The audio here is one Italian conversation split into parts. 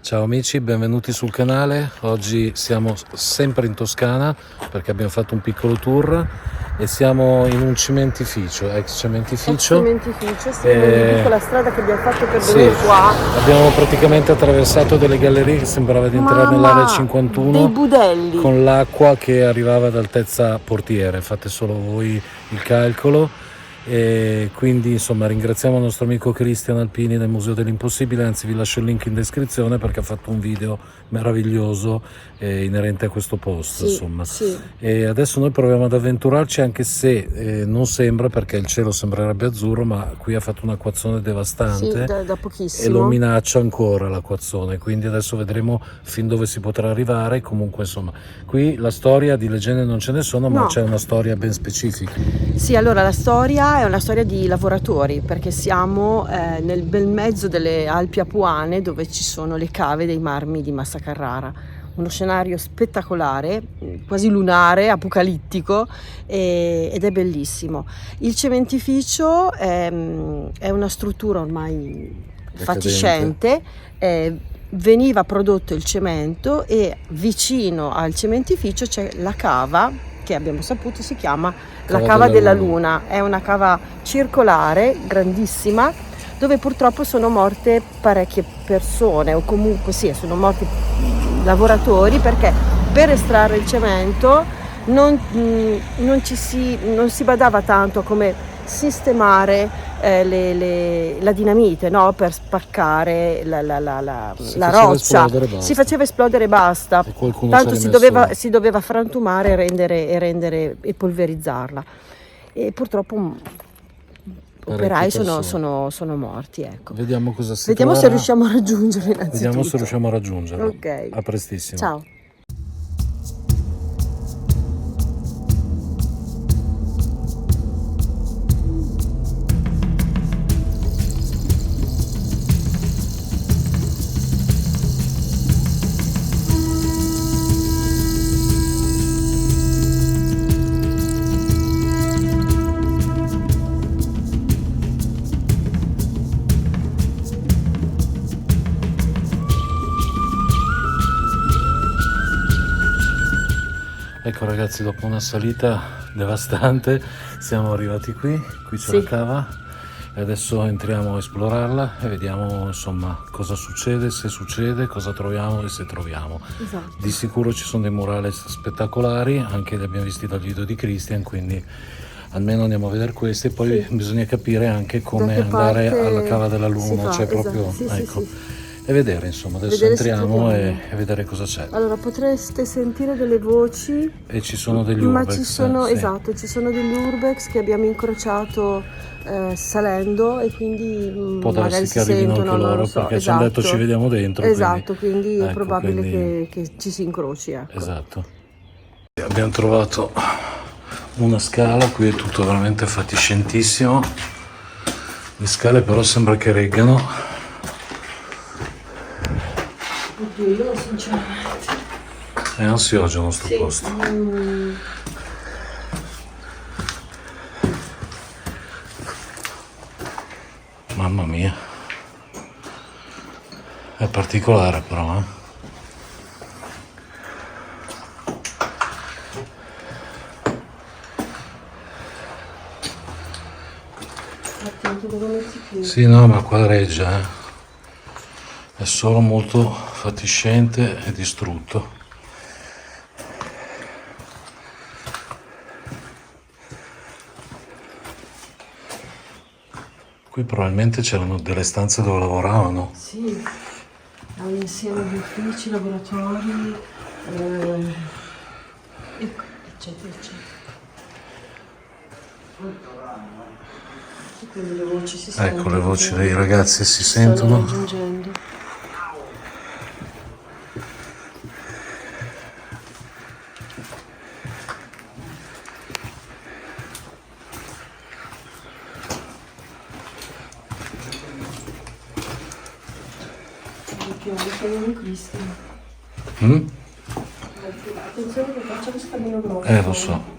Ciao amici, benvenuti sul canale. Oggi siamo sempre in Toscana perché abbiamo fatto un piccolo tour e siamo in un cementificio, ex cementificio. Sì, non vi dico la strada che abbiamo fatto per Sì, venire qua. abbiamo praticamente attraversato delle gallerie che sembrava di entrare nell'area Mamma, dei 51 budelli. con l'acqua che arrivava ad altezza portiere, fate solo voi il calcolo. E quindi insomma ringraziamo il nostro amico Cristian Alpini del Museo dell'Impossibile, anzi vi lascio il link in descrizione perché ha fatto un video meraviglioso inerente a questo posto, Sì, insomma. sì, E adesso noi proviamo ad avventurarci, anche se non sembra, perché il cielo sembrerebbe azzurro, ma qui ha fatto un acquazzone sì, devastante da e lo pochissimo. minaccia ancora l'acquazzone, quindi adesso vedremo fin dove si potrà arrivare. Comunque insomma, qui la storia di leggende non ce ne sono, ma No. c'è una storia ben specifica. Sì, allora la storia è una storia di lavoratori perché siamo nel bel mezzo delle Alpi Apuane dove ci sono le cave dei marmi di Massa Carrara. Uno scenario spettacolare, quasi lunare, apocalittico ed è bellissimo. Il cementificio è una struttura ormai fatiscente, veniva prodotto il cemento e vicino al cementificio c'è la cava che abbiamo saputo si chiama la Cava della Luna. È una cava circolare, grandissima, dove purtroppo sono morte parecchie persone, o comunque sì, sono morti lavoratori perché per estrarre il cemento non si badava tanto a come sistemare la dinamite, no? Per spaccare la roccia. Si faceva esplodere e basta. Tanto si doveva frantumare e polverizzarla. E purtroppo operai sono morti. Ecco. Vediamo cosa si Vediamo se troverà. riusciamo a raggiungerli innanzitutto. Vediamo se riusciamo a raggiungerlo. Ok. A prestissimo. Ciao. Ecco ragazzi, dopo una salita devastante siamo arrivati qui c'è la cava e adesso entriamo a esplorarla e vediamo insomma cosa succede, se succede, cosa troviamo e se troviamo. Esatto. Di sicuro ci sono dei murales spettacolari, anche li abbiamo visti dal video di Christian, quindi almeno andiamo a vedere questi e poi bisogna capire anche come andare alla Cava della Luna, cioè proprio ecco. E vedere insomma, adesso entriamo e vedere cosa c'è. Allora potreste sentire delle voci e ci sono degli urbex, ma ci sono degli urbex che abbiamo incrociato salendo e quindi può darsi che arrivino anche loro perché ci hanno detto ci vediamo dentro, quindi è probabile che ci si incroci, ecco. Esatto. Abbiamo trovato una scala, qui è tutto veramente fatiscentissimo, le scale però sembra che reggano. Oddio, io sinceramente è ansiogeno sto posto. Mamma mia, è particolare però, Attento dove metti i piedi. Sì, no, ma qua reggia, è solo molto fatiscente e distrutto. Qui probabilmente c'erano delle stanze dove lavoravano. Sì, è un insieme di uffici, laboratori, eccetera, eccetera. Quindi le voci si sentono. Ecco, le voci dei ragazzi si sentono. Raggiungendo. Attenzione che faccia questo cammino grosso. Lo so.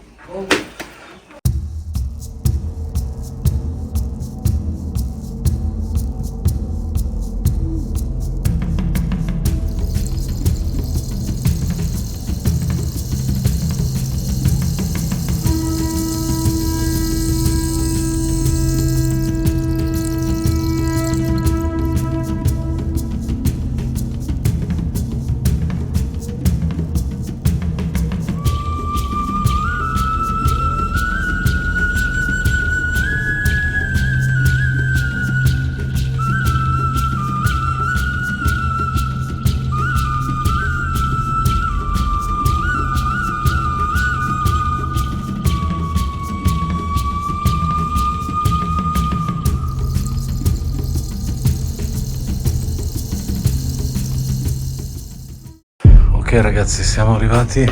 ragazzi, siamo arrivati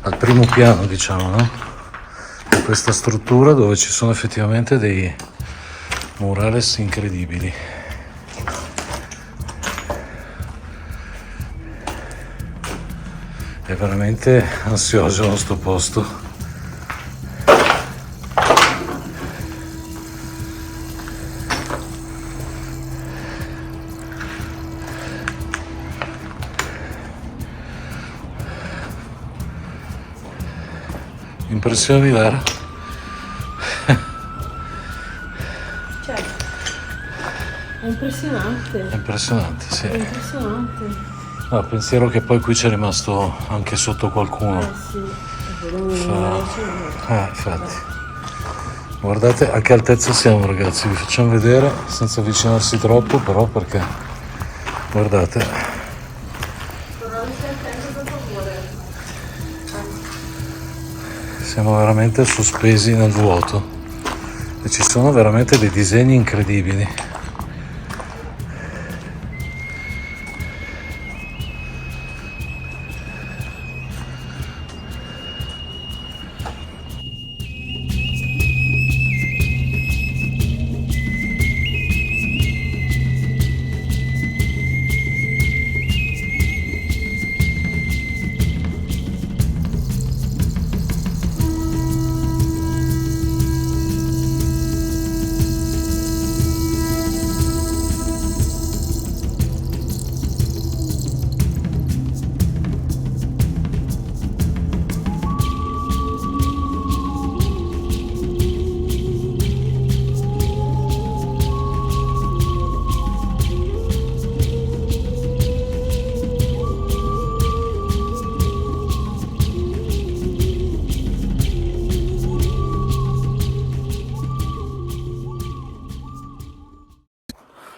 al primo piano, diciamo, no? Di questa struttura dove ci sono effettivamente dei murales incredibili. È veramente ansioso sto posto. Impressioni, Lara? Cioè, è impressionante. È impressionante, sì. È impressionante. No, pensiero che poi qui c'è rimasto anche sotto qualcuno. Sì, Infatti. Guardate a che altezza siamo, ragazzi, vi facciamo vedere senza avvicinarsi troppo, però, perché guardate. Siamo veramente sospesi nel vuoto e ci sono veramente dei disegni incredibili.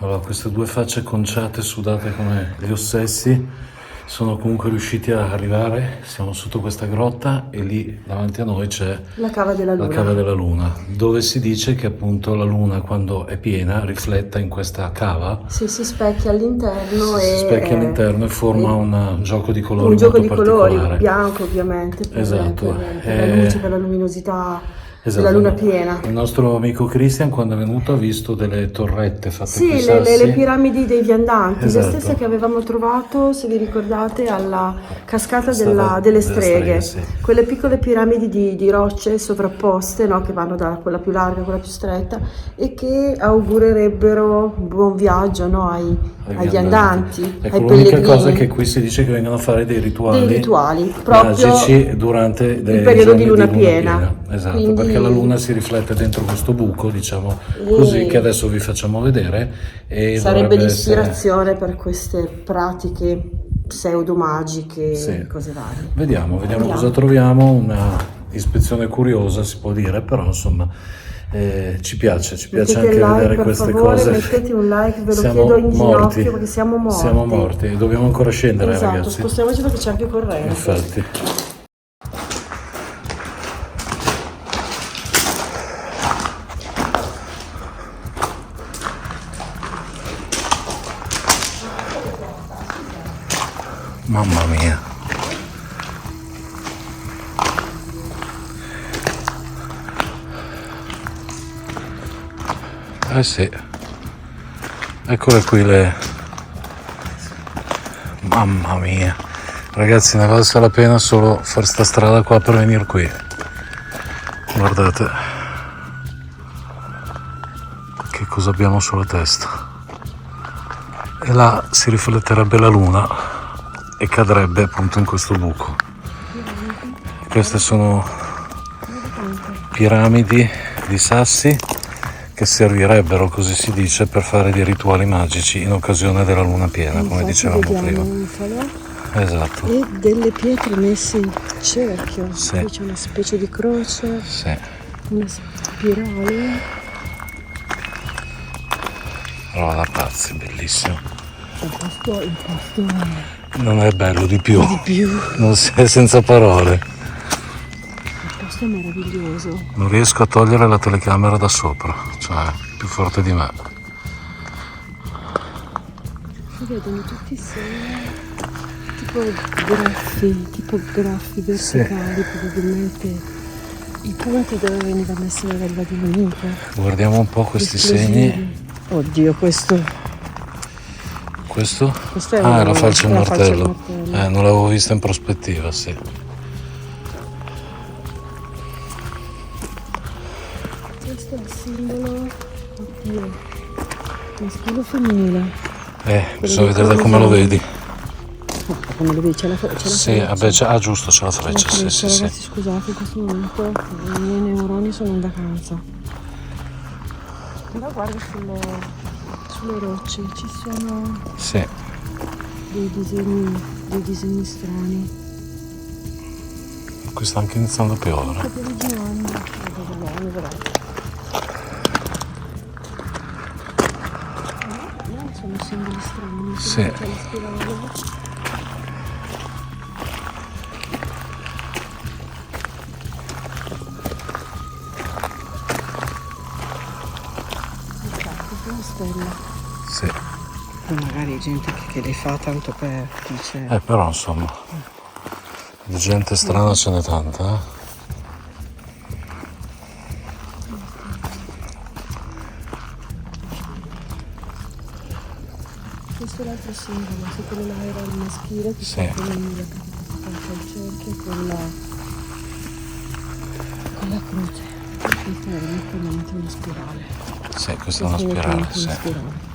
Allora, queste due facce conciate, sudate come gli ossessi, sono comunque riusciti a arrivare. Siamo sotto questa grotta e lì davanti a noi c'è La cava della la luna. cava della luna, dove si dice che appunto la luna, quando è piena, rifletta in questa cava, Sì, si specchia all'interno si specchia all'interno e forma un gioco di colori un gioco molto di colori, particolare. bianco ovviamente, Esatto. per la luce, per la luminosità Esatto. della luna piena. Il nostro amico Christian, quando è venuto, ha visto delle torrette fatte Sì, con i le sassi. piramidi dei viandanti, Esatto. le stesse che avevamo trovato, se vi ricordate, alla cascata Delle delle streghe, streghe. sì. Quelle piccole piramidi di rocce sovrapposte, no, che vanno da quella più larga a quella più stretta e che augurerebbero buon viaggio, no, agli andanti, Ecco, ai l'unica pellegrini. cosa è che qui si dice che vengono a fare dei rituali proprio magici durante il periodo di luna piena. Esatto, Quindi- perché la luna si riflette dentro questo buco, diciamo così, che adesso vi facciamo vedere, e sarebbe dovrebbe essere... l'ispirazione per queste pratiche pseudo-magiche, Sì. cose varie. Vediamo cosa troviamo. Una ispezione curiosa, si può dire, però insomma ci piace Mettete anche il like, vedere per queste favore, cose. mettete un like, ve lo Siamo chiedo in morti. ginocchio perché siamo morti. Siamo morti e dobbiamo ancora scendere, Esatto, ragazzi. spostiamoci perché c'è anche corrente. Infatti. Mamma mia. Eh sì. Eccole qui le... Mamma mia. Ragazzi, ne valsa la pena solo fare sta strada qua per venire qui. Guardate. Che cosa abbiamo sulla testa. E là si rifletterebbe la luna e cadrebbe appunto in questo buco. Queste sono piramidi di sassi che servirebbero, così si dice, per fare dei rituali magici in occasione della luna piena, come dicevamo prima. Un falò Esatto. e delle pietre messe in cerchio. Sì. Qui c'è una specie di croce, Sì. una spirale. Roba da pazzi, bellissimo. Il posto Non è bello di più. di più. Non si è senza parole. Il posto è meraviglioso. Non riesco a togliere la telecamera da sopra, cioè più forte di me. vedono tutti insieme tipo graffi verticali, probabilmente i punti dove veniva messa la roba di Monica. Guardiamo un po' questi segni. Oddio, questo Questo? è Ah, è la falce e il è la falce e il martello. martello. Non l'avevo vista in prospettiva, sì. Questo è il simbolo, oddio, maschile o femminile? Bisogna vedere da come lo vedi. Come lo vedi? C'è la Sì, vabbè, giusto, c'è la freccia, sì, sì, sì. Ragazzi, scusate, in questo momento i miei neuroni sono in vacanza. Però guarda sulle rocce ci sono Sì, dei disegni strani. qui sta anche iniziando a piovere. Proprio originali. Sono simboli strani. Sì. C'è la spirale. Una stella. Sì. E magari gente che le fa tanto per dice. Però insomma, di gente strana ce n'è tanta, eh? Questo è l'altro simbolo, se quello là era il maschile che Sì. fa femminile, fa il cerchio con la croce. Questa è letteralmente una spirale. Sì, questa è una spirale, sì. Una spirale.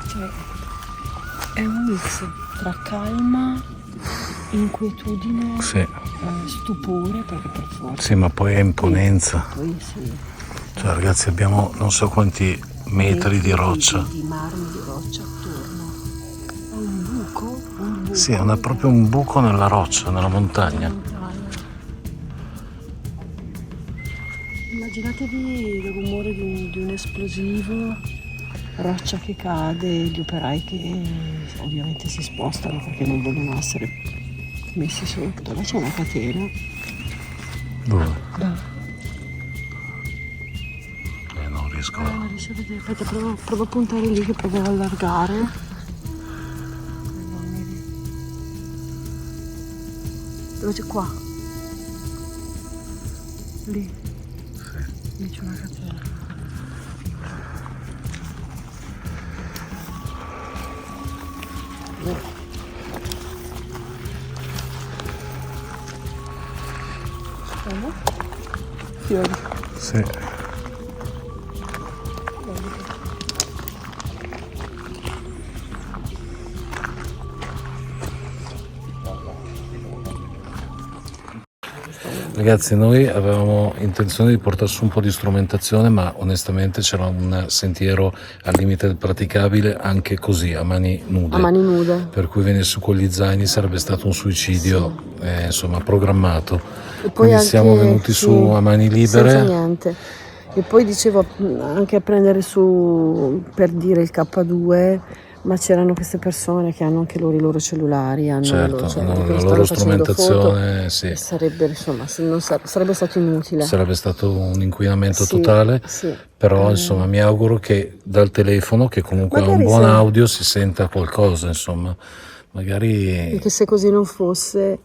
Cioè, è un mix tra calma, inquietudine, Sì. stupore, perché per forza. Sì, ma poi è imponenza. Poi sì. Cioè, ragazzi, abbiamo non so quanti metri di roccia. Di marmo di roccia attorno. È un buco. Sì, è proprio un buco nella roccia, nella montagna. Immaginatevi il rumore di un esplosivo, roccia che cade, gli operai che ovviamente si spostano perché non vogliono essere messi sotto. Là c'è una catena. Dove? Beh, Non riesco non riesco a vedere. Aspetta, provo a puntare lì che provo ad allargare. Dove c'è qua? Lì. Lì c'è una catena. Fiori. Sì. Ragazzi, noi avevamo intenzione di portare su un po' di strumentazione, ma onestamente c'era un sentiero al limite del praticabile anche così, a mani nude. A mani nude. Per cui venire su con gli zaini sarebbe stato un suicidio, insomma, programmato. E poi Quindi anche, siamo venuti su a mani libere. Senza niente. E poi dicevo anche a prendere su, per dire, il K2, ma c'erano queste persone che hanno anche loro i loro cellulari, hanno Certo, cioè, hanno che la stanno loro facendo strumentazione, foto, sì. e sarebbe, insomma, sarebbe stato inutile. Sarebbe stato un inquinamento Sì, totale, sì. però insomma mi auguro che dal telefono, che comunque ha un Magari buon se- audio, si senta qualcosa, insomma, magari Perché se così non fosse,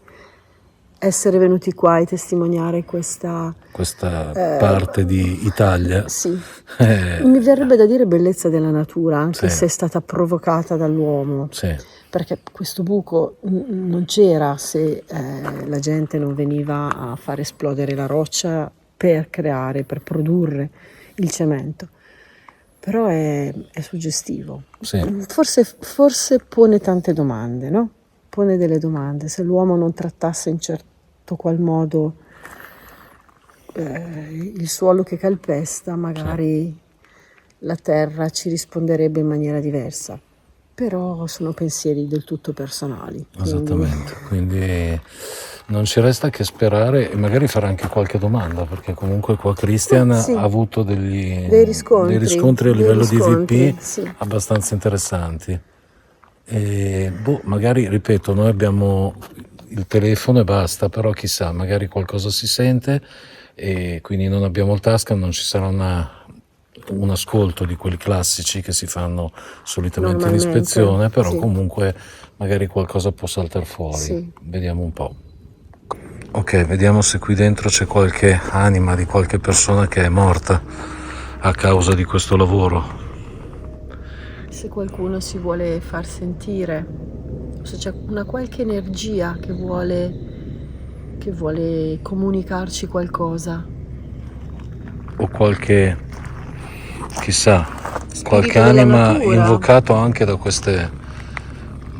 essere venuti qua e testimoniare questa, questa parte di Italia, sì, eh, mi verrebbe da dire bellezza della natura, anche Sì. se è stata provocata dall'uomo. sì, Perché questo buco non c'era se la gente non veniva a far esplodere la roccia per produrre il cemento. Però è suggestivo. sì, Forse pone tante domande, no? Pone delle domande. Se l'uomo non trattasse in certo qual modo il suolo che calpesta, magari la terra ci risponderebbe in maniera diversa. Però sono pensieri del tutto personali. esattamente, quindi non ci resta che sperare e magari fare anche qualche domanda, perché comunque qua Christian Sì. ha avuto dei Dei riscontri a livello di VP sì. abbastanza interessanti. E, magari, ripeto, noi abbiamo il telefono e basta, però chissà, magari qualcosa si sente e quindi non abbiamo il Tascam, non ci sarà un ascolto di quelli classici che si fanno solitamente in Normalmente, ispezione, però sì. comunque magari qualcosa può saltare fuori. Sì. Vediamo un po'. Ok, vediamo se qui dentro c'è qualche anima di qualche persona che è morta a causa di questo lavoro. Se qualcuno si vuole far sentire, se c'è una qualche energia che vuole comunicarci qualcosa. O qualche, chissà, Spirito qualche della anima natura. invocato anche da queste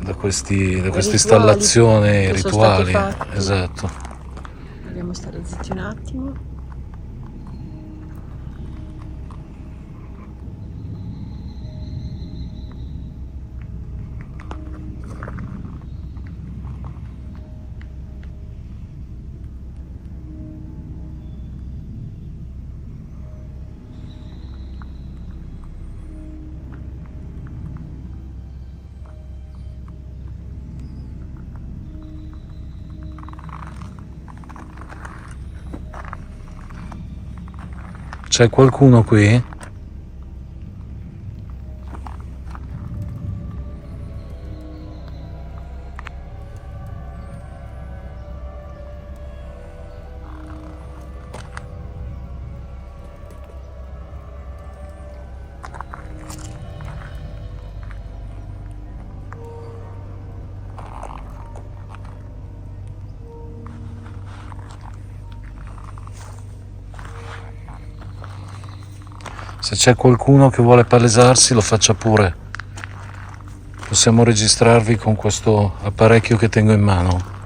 Rituali installazioni che sono stati rituali. fatti. Esatto. Dobbiamo stare zitti un attimo. C'è qualcuno qui? Se c'è qualcuno che vuole palesarsi, lo faccia pure. Possiamo registrarvi con questo apparecchio che tengo in mano.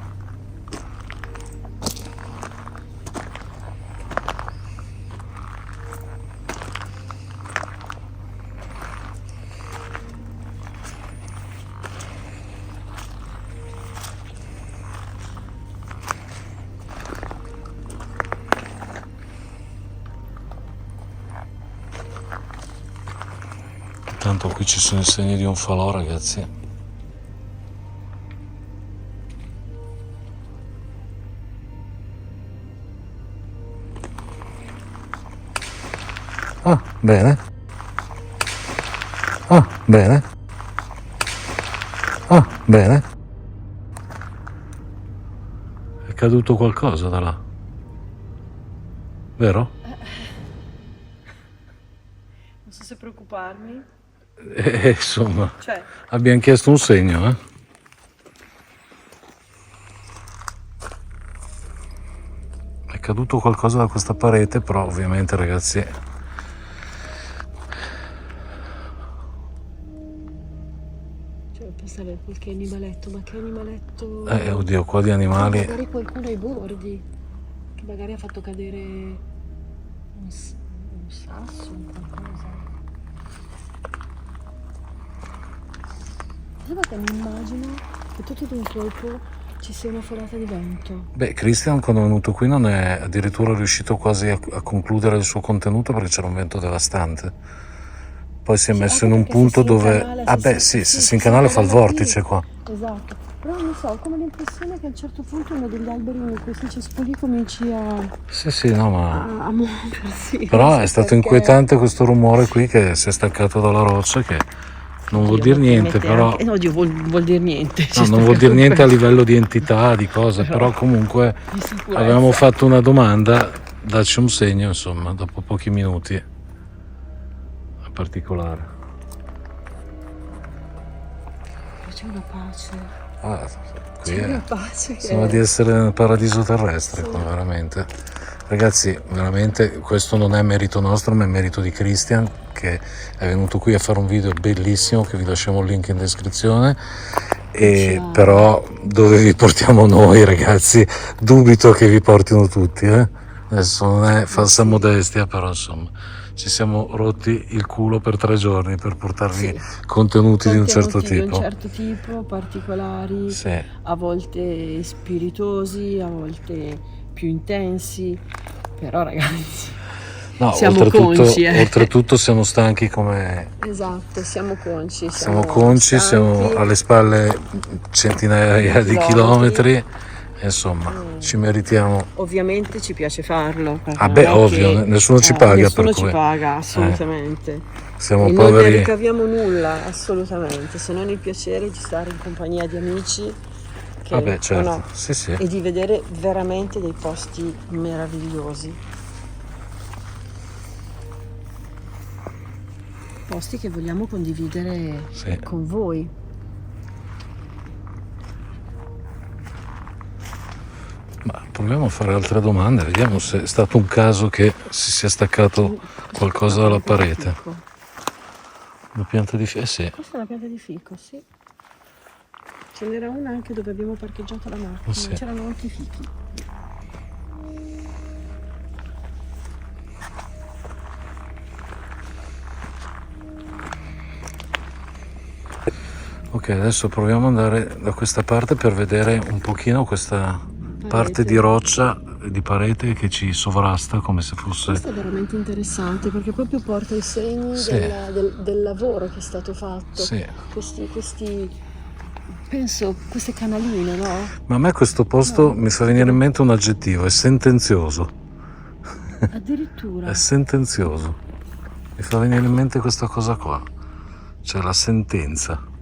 Tanto qui ci sono i segni di un falò, ragazzi. Ah, bene. Ah, bene. Ah, bene. È caduto qualcosa da là. Vero? Non so se preoccuparmi. Insomma, Cioè, abbiamo chiesto un segno, eh? È caduto qualcosa da questa parete, però ovviamente, ragazzi, cioè pensare a qualche animaletto, ma che animaletto? oddio, qua di animali. Magari qualcuno ai bordi, che magari ha fatto cadere un sasso, qualcosa. Sembra che mi immagino che tutto d'un colpo ci sia una folata di vento. Beh, Christian quando è venuto qui non è addirittura riuscito quasi a concludere il suo contenuto perché c'era un vento devastante. Poi si è messo in un punto dove... Ah beh, sì, se si incanala fa il vortice qua. Esatto, però non so, ho come l'impressione che a un certo punto uno degli alberi in questi cespugli cominci a Sì, no, ma... a muoversi. Però Non so è stato perché. inquietante questo rumore qui che si è staccato dalla roccia, che non vuol dire niente, però... Anche... No, vuol dire niente. No, non vuol dire niente a livello di entità, di cose, però comunque di sicurezza. avevamo fatto una domanda, dacci un segno, insomma, dopo pochi minuti. È particolare. C'è una pace. Ah, qui C'è è... una pace che... Sembra di essere nel paradiso terrestre, qua, veramente. Ragazzi, veramente questo non è merito nostro, ma è merito di Christian, che è venuto qui a fare un video bellissimo, che vi lasciamo il link in descrizione. E però dove vi portiamo noi, ragazzi, dubito che vi portino tutti, eh? Adesso non è falsa modestia, però insomma ci siamo rotti il culo per 3 giorni per portarvi contenuti di un certo tipo. Di un certo tipo, particolari, sì. A volte spiritosi, a volte più intensi, però ragazzi... No, siamo oltretutto, consci. oltretutto siamo stanchi come... Esatto, siamo consci. Siamo consci, siamo stanchi. alle spalle centinaia di chilometri, insomma, ci meritiamo. Ovviamente ci piace farlo. Ah beh, ovvio, nessuno ci paga nessuno per ci cui paga, assolutamente. siamo E non ne poveri. ricaviamo nulla, assolutamente, se non il piacere di stare in compagnia di amici Ah beh, o certo, no, sì sì. e di vedere veramente dei posti meravigliosi. Posti che vogliamo condividere Sì. con voi. Ma proviamo a fare altre domande, vediamo se è stato un caso che si sia staccato qualcosa dalla parete. Una pianta di fico? Sì. Questa è una pianta di fico, sì. Ce n'era una anche dove abbiamo parcheggiato la macchina, Sì. c'erano anche i fichi. Ok, adesso proviamo ad andare da questa parte per vedere un pochino questa parte di roccia, di parete che ci sovrasta come se fosse... Questo è veramente interessante perché proprio porta i segni Sì. del lavoro che è stato fatto. Sì. Questi penso, queste canaline, no? Ma a me questo posto mi fa venire in mente un aggettivo, è sentenzioso. Addirittura. È sentenzioso. Mi fa venire in mente questa cosa qua. Cioè la sentenza.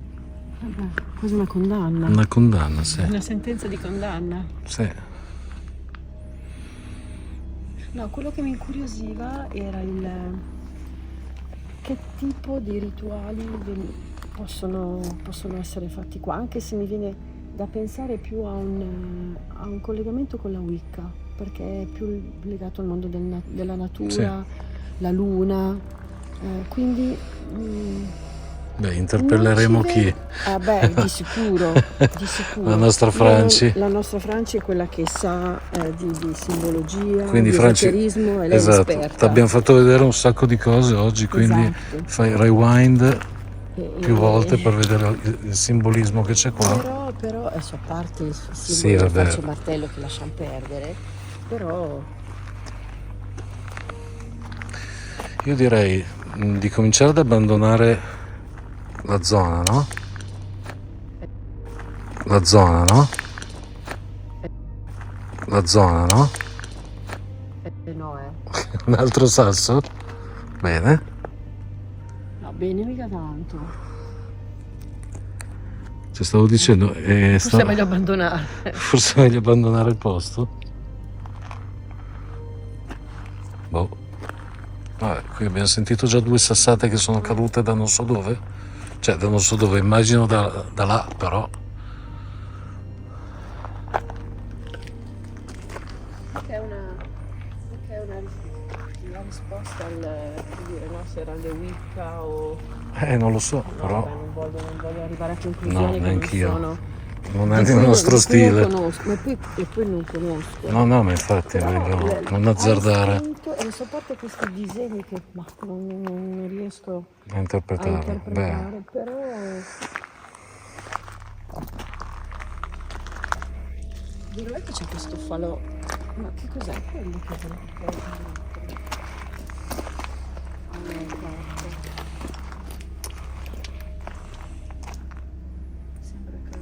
Vabbè, quasi una condanna. Una condanna, sì. Una sentenza di condanna. Sì. No, quello che mi incuriosiva era che tipo di rituali possono essere fatti qua, anche se mi viene da pensare più a un collegamento con la Wicca, perché è più legato al mondo della natura, la luna, quindi... Beh, interpelleremo chi? Beh, di sicuro, di sicuro. La nostra Franci. La nostra Franci è quella che sa di simbologia, Quindi di Franci, esoterismo, e lei è esatto, ti esperta. abbiamo fatto vedere un sacco di cose oggi, quindi Esatto. fai rewind più volte E- per vedere il simbolismo che c'è qua. Però adesso, a parte il simbolo Sì, del vabbè. falso martello che lasciamo perdere, però Io direi di cominciare ad abbandonare la zona, no? La zona, no? La zona, no? no, Un altro sasso? Bene. no, bene, mica tanto. Ci stavo dicendo, Forse è meglio abbandonare. forse è meglio abbandonare il posto. Boh. Vabbè, qui abbiamo sentito già 2 sassate che sono cadute da non so dove. Cioè, da non so dove, immagino da là, però. Che è una risposta per dire, no, se era le Wicca o... Non lo so, No, però. beh, non voglio arrivare a conclusioni No, che neanch'io. non sono... Non è il nostro stile. E poi non conosco. No, ma infatti è Però meglio non azzardare e sopporto questi disegni che non riesco a a interpretare. interpretare, però... Direi che c'è questo falò. Ma che cos'è quello che sembra che...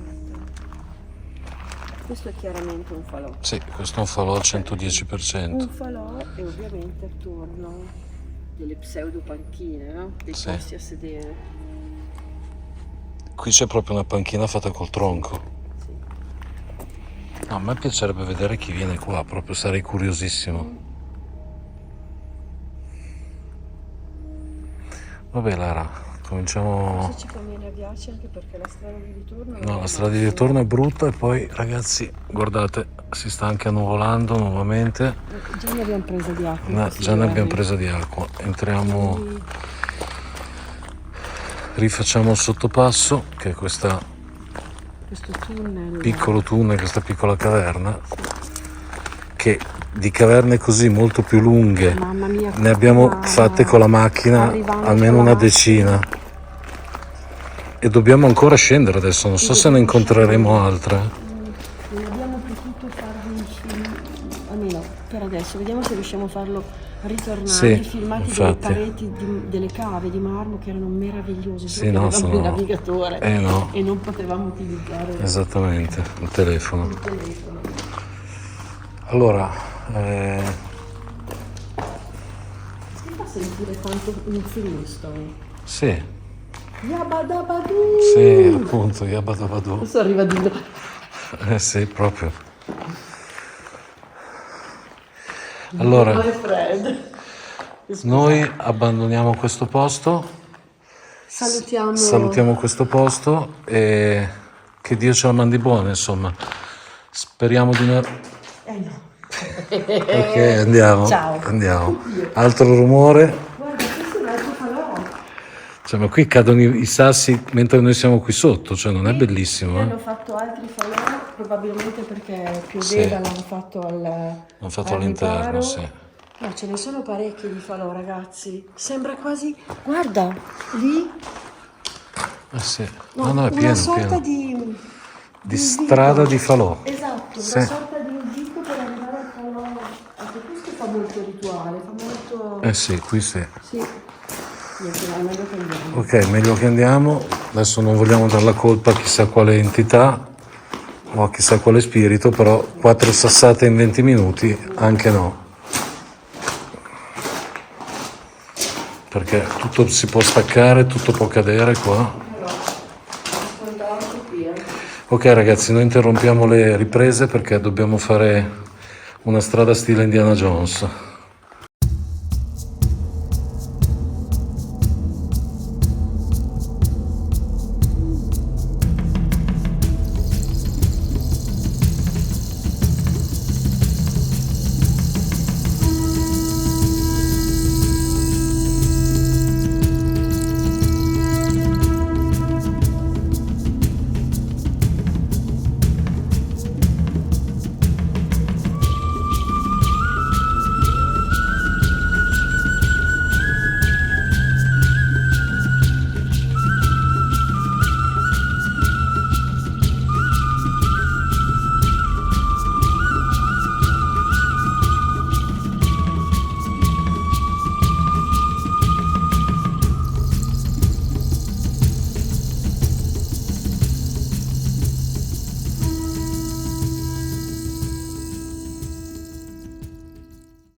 Questo è chiaramente un falò. Sì, questo è un falò al 110%. Un falò e ovviamente attorno delle pseudo panchine, no? Dei Sì. posti a sedere. Qui c'è proprio una panchina fatta col tronco. Sì. No, a me piacerebbe vedere chi viene qua, proprio sarei curiosissimo. Vabbè Lara, cominciamo... Forse ci conviene avviarci anche perché la strada di ritorno... No, la strada di ritorno è brutta e poi ragazzi, guardate, si sta anche annuvolando nuovamente. Già ne abbiamo presa di acqua. No, già ne abbiamo presa di acqua. Entriamo, Quindi, rifacciamo il sottopasso, che è questo questo tunnel... piccolo tunnel, questa piccola caverna, che di caverne così molto più lunghe Mamma mia, ne abbiamo ma- fatte con la macchina arrivando almeno qua- una decina. E dobbiamo ancora scendere adesso, non so se ne incontreremo altre. Non abbiamo potuto farlo almeno per adesso, vediamo se riusciamo a farlo ritornare, Sì, i filmati delle infatti. pareti delle cave di marmo che erano meravigliose, Sì, solo che no, avevamo il navigatore no, e non potevamo utilizzare esattamente, il telefono. il telefono. Allora, Mi fa sentire tanto un Flintstone. sì, Yabadabadoo! sì, appunto, Yabadabadoo. Adesso arriva a dirlo. Sì, proprio. Allora, Buone Fred. noi abbandoniamo questo posto, salutiamo questo posto e che Dio ce la mandi buona, insomma. Speriamo di non... No. Ok, andiamo. Ciao. Andiamo. Altro rumore. Guarda, questo è un altro falò. Cioè, ma qui cadono i sassi mentre noi siamo qui sotto, cioè non è bellissimo, Hanno fatto altri falò, probabilmente perché pioveva, l'hanno fatto L'hanno fatto al all'interno, riparo. sì. No, ce ne sono parecchi di falò, ragazzi. Sembra quasi... Guarda, lì... Sì. No, No, è una pieno, sorta pieno. Di un strada vico. di falò. Esatto, Sì. una sorta di un vico per arrivare al falò. Anche questo fa molto rituale, fa molto... Sì, qui sì. Sì. Niente, no, è meglio che andiamo. Ok, meglio che andiamo. Adesso non vogliamo dar la colpa a chissà quale entità o a chissà quale spirito, però 4 sassate in 20 minuti, anche no. Perché tutto si può staccare, tutto può cadere qua. Ok ragazzi, noi interrompiamo le riprese perché dobbiamo fare una strada stile Indiana Jones.